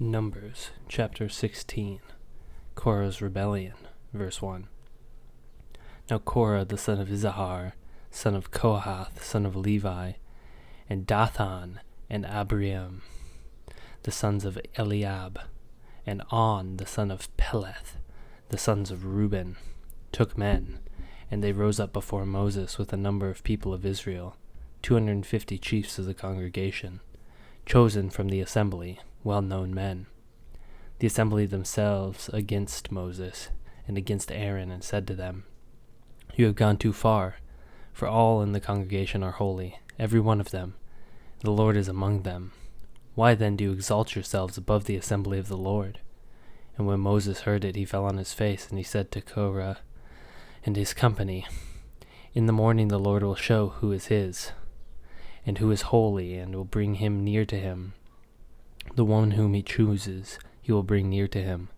Numbers, chapter 16, Korah's rebellion, verse 1. Now Korah, the son of Izahar, son of Kohath, son of Levi, and Dathan and Abiram, the sons of Eliab, and On, the son of Peleth, the sons of Reuben, took men, and they rose up before Moses with a number of people of Israel, 250 chiefs of the congregation, chosen from the assembly, well-known men. The assembly themselves against Moses and against Aaron, and said to them, You have gone too far, for all in the congregation are holy, every one of them. The Lord is among them. Why then do you exalt yourselves above the assembly of the Lord? And when Moses heard it, he fell on his face, and he said to Korah and his company, In the morning the Lord will show who is his, and who is holy, and will bring him near to him. The one whom he chooses, he will bring near to him.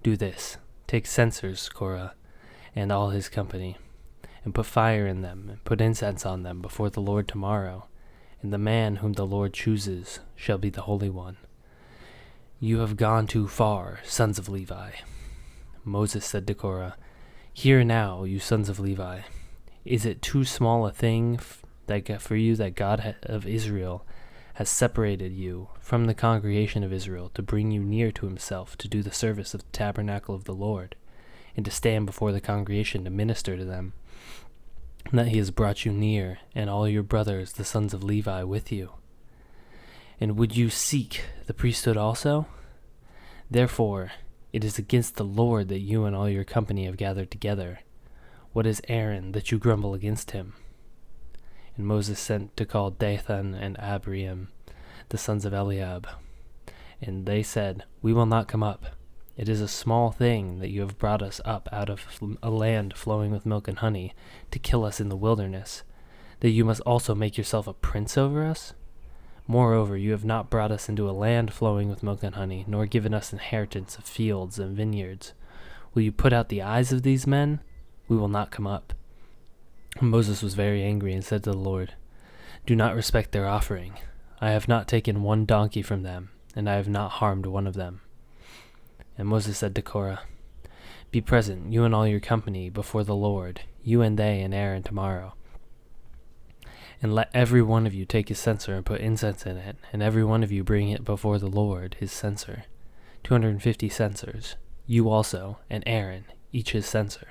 Do this, take censers, Korah, and all his company, and put fire in them, and put incense on them before the Lord tomorrow, and the man whom the Lord chooses shall be the Holy One. You have gone too far, sons of Levi. Moses said to Korah, Hear now, you sons of Levi, is it too small a thing for you that God of Israel has separated you from the congregation of Israel to bring you near to himself to do the service of the tabernacle of the Lord, and to stand before the congregation to minister to them, and that he has brought you near, and all your brothers, the sons of Levi, with you? And would you seek the priesthood also? Therefore, it is against the Lord that you and all your company have gathered together. What is Aaron, that you grumble against him? And Moses sent to call Dathan and Abiram, the sons of Eliab. And they said, We will not come up. It is a small thing that you have brought us up out of a land flowing with milk and honey, to kill us in the wilderness, that you must also make yourself a prince over us? Moreover, you have not brought us into a land flowing with milk and honey, nor given us inheritance of fields and vineyards. Will you put out the eyes of these men? We will not come up. Moses was very angry and said to the Lord, Do not respect their offering. I have not taken one donkey from them, and I have not harmed one of them. And Moses said to Korah, Be present, you and all your company, before the Lord, you and they and Aaron tomorrow. And let every one of you take his censer and put incense in it, and every one of you bring it before the Lord, his censer. 250 censers, you also, and Aaron, each his censer.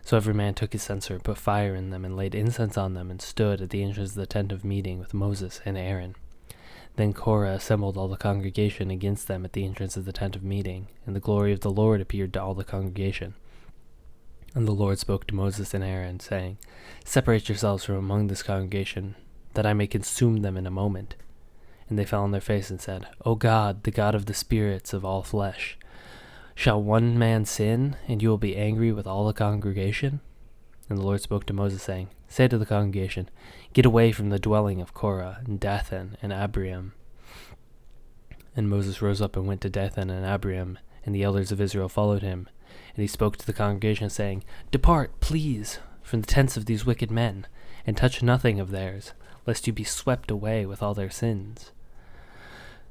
So every man took his censer, put fire in them, and laid incense on them, and stood at the entrance of the tent of meeting with Moses and Aaron. Then Korah assembled all the congregation against them at the entrance of the tent of meeting, and the glory of the Lord appeared to all the congregation. And the Lord spoke to Moses and Aaron, saying, Separate yourselves from among this congregation, that I may consume them in a moment. And they fell on their face and said, O God, the God of the spirits of all flesh, shall one man sin, and you will be angry with all the congregation? And the Lord spoke to Moses, saying, Say to the congregation, Get away from the dwelling of Korah, and Dathan, and Abiram. And Moses rose up and went to Dathan and Abiram, and the elders of Israel followed him. And he spoke to the congregation, saying, Depart, please, from the tents of these wicked men, and touch nothing of theirs, lest you be swept away with all their sins.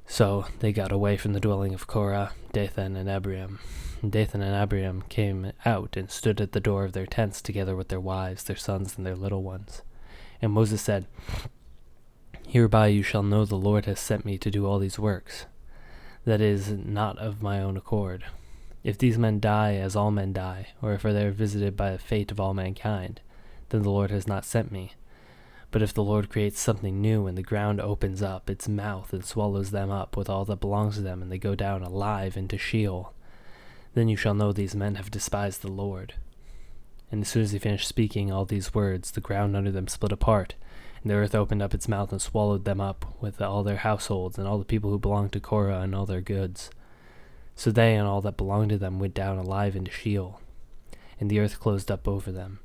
So they got away from the dwelling of Korah, Dathan, and Abiram. And Dathan and Abiram came out and stood at the door of their tents together with their wives, their sons, and their little ones. And Moses said, Hereby you shall know the Lord has sent me to do all these works. That is, not of my own accord. If these men die as all men die, or if they are visited by the fate of all mankind, then the Lord has not sent me. But if the Lord creates something new, and the ground opens up its mouth and swallows them up with all that belongs to them, and they go down alive into Sheol, then you shall know these men have despised the Lord. And as soon as he finished speaking all these words, the ground under them split apart, and the earth opened up its mouth and swallowed them up with all their households, and all the people who belonged to Korah, and all their goods. So they and all that belonged to them went down alive into Sheol, and the earth closed up over them.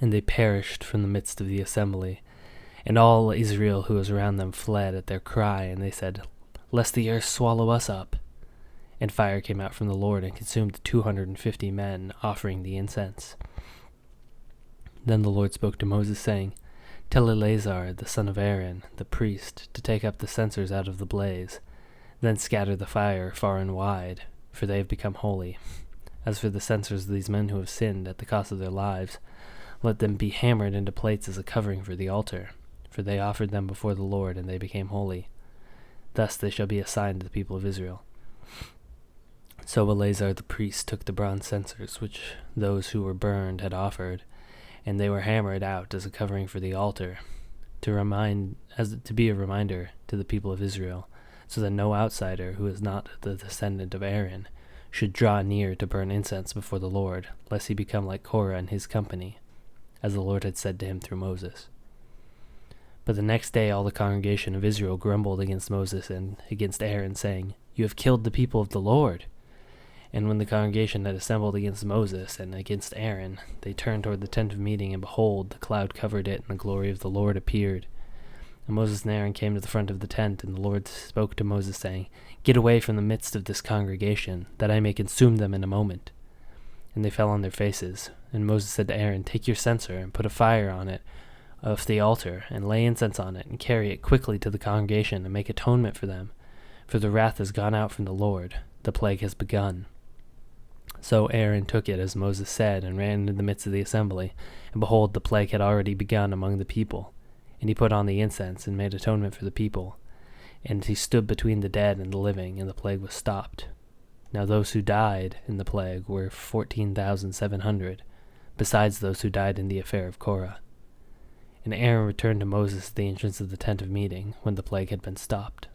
And they perished from the midst of the assembly. And all Israel who was around them fled at their cry, and they said, Lest the earth swallow us up. And fire came out from the Lord, and consumed the 250 men offering the incense. Then the Lord spoke to Moses, saying, Tell Eleazar, the son of Aaron, the priest, to take up the censers out of the blaze, Then scatter the fire far and wide, for they have become holy. As for the censers of these men who have sinned at the cost of their lives, let them be hammered into plates as a covering for the altar, for they offered them before the Lord, and they became holy. Thus they shall be a sign to the people of Israel. So Eleazar the priest took the bronze censers which those who were burned had offered, and they were hammered out as a covering for the altar, to be a reminder to the people of Israel, so that no outsider who is not the descendant of Aaron should draw near to burn incense before the Lord, lest he become like Korah and his company, as the Lord had said to him through Moses. But the next day all the congregation of Israel grumbled against Moses and against Aaron, saying, "You have killed the people of the Lord." And when the congregation had assembled against Moses and against Aaron, they turned toward the tent of meeting, and behold, the cloud covered it, and the glory of the Lord appeared. And Moses and Aaron came to the front of the tent, and the Lord spoke to Moses, saying, "Get away from the midst of this congregation, that I may consume them in a moment." And they fell on their faces. And Moses said to Aaron, "Take your censer, and put a fire on it of the altar, and lay incense on it, and carry it quickly to the congregation, and make atonement for them. For the wrath has gone out from the Lord, the plague has begun." So Aaron took it as Moses said, and ran into the midst of the assembly. And behold, the plague had already begun among the people. And he put on the incense, and made atonement for the people. And he stood between the dead and the living, and the plague was stopped. Now those who died in the plague were 14,700, besides those who died in the affair of Korah. And Aaron returned to Moses at the entrance of the tent of meeting, when the plague had been stopped.